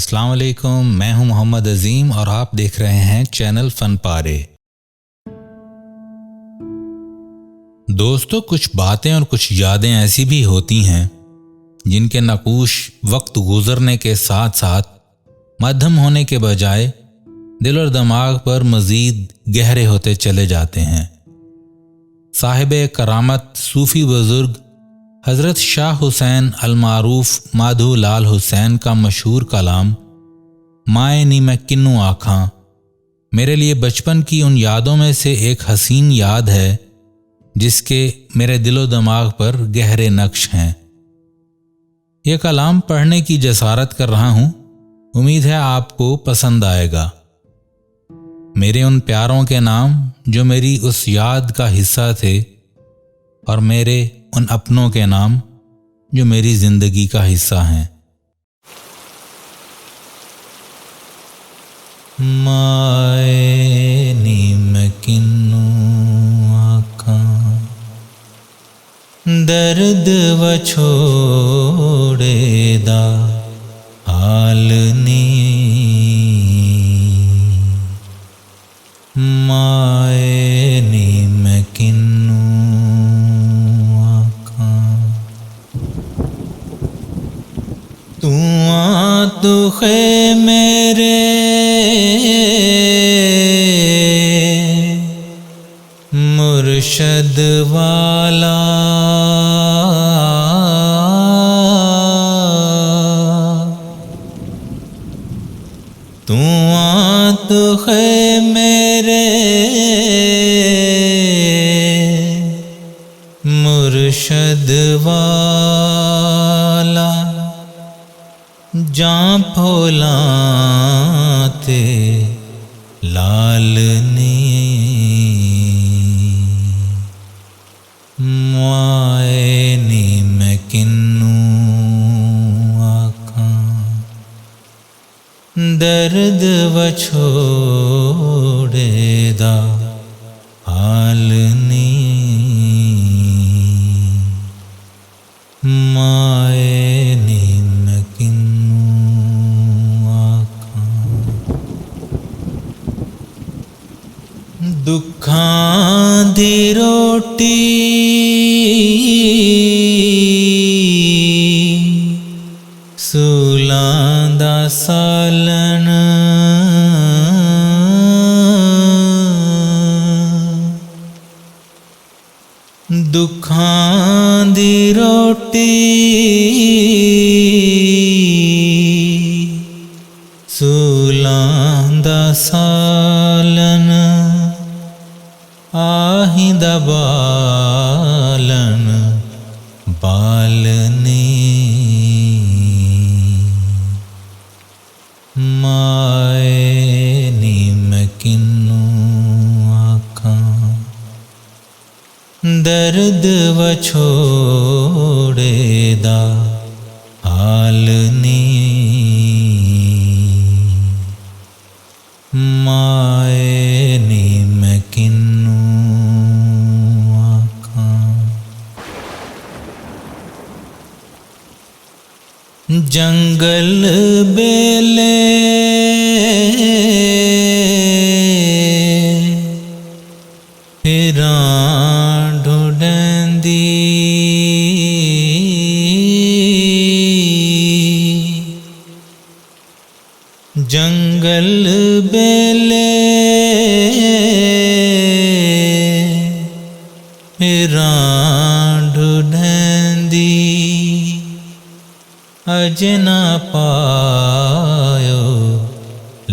अस्सलाम वालेकुम, मैं हूं मोहम्मद अजीम और आप देख रहे हैं चैनल फन पारे। दोस्तों, कुछ बातें और कुछ यादें ऐसी भी होती हैं जिनके नकूश वक्त गुजरने के साथ साथ मध्यम होने के बजाय दिल और दिमाग पर मजीद गहरे होते चले जाते हैं। साहिब करामत सूफी बुजुर्ग हज़रत शाह हुसैन अलमारूफ माधो लाल हुसैन का मशहूर कलाम माए नी मैं किन्नू आखां मेरे लिए बचपन की उन यादों में से एक हसीन याद है जिसके मेरे दिलो दिमाग पर गहरे नक्श हैं। यह कलाम पढ़ने की जसारत कर रहा हूँ, उम्मीद है आपको पसंद आएगा। मेरे उन प्यारों के नाम जो मेरी उस याद का हिस्सा थे और मेरे उन अपनों के नाम जो मेरी जिंदगी का हिस्सा हैं। माए नी मैं किन्नू आखां दर्द व छोड़े दा हाल नी माए नी मैं किन्नू दुखे मेरे मुर्शद वाला तू दुखे मेरे मुर्शद वाला जां फौलाते लाल नी माए नी मैं किन्नू आखां दर्द व छोड़े दा हाल नी माए नी दुखां दी रोटी सूलां दा सालन दुखां दी रोटी सूलां दा सालन आहिंदा बालन बालनी माए नी मैं किन्नू आखां दर्द व छोड़े दा हाल नी माए नी मैं किन्नू जंगल बेले फिरां ढूंढदी जंगल बेले फिरां ढूंढदी अजे ना पायो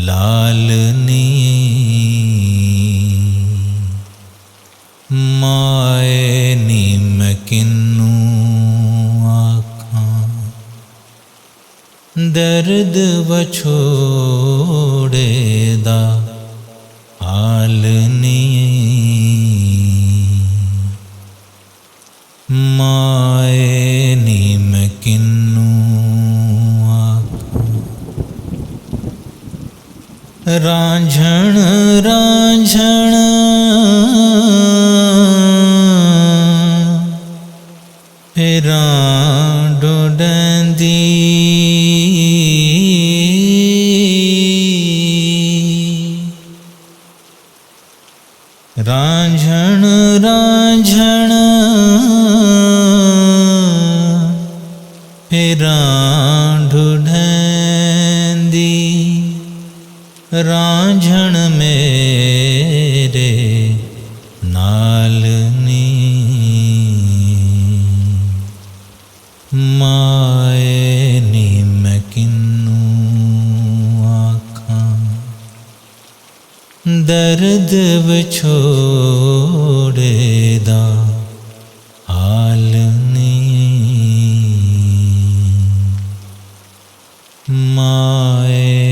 लाल नी माए नी मैं किन्नू आखां दर्द व छोड़े दा हाल नी माए नी मैं किन्नू रांझण रांझण फिरां ढूंढदी रांझण रांझण फेरां ढूंढेंदी रांझण मेरे नालनी माए नी मैं किन्नू आखां दर्द विछोड़े दा हाल नी माए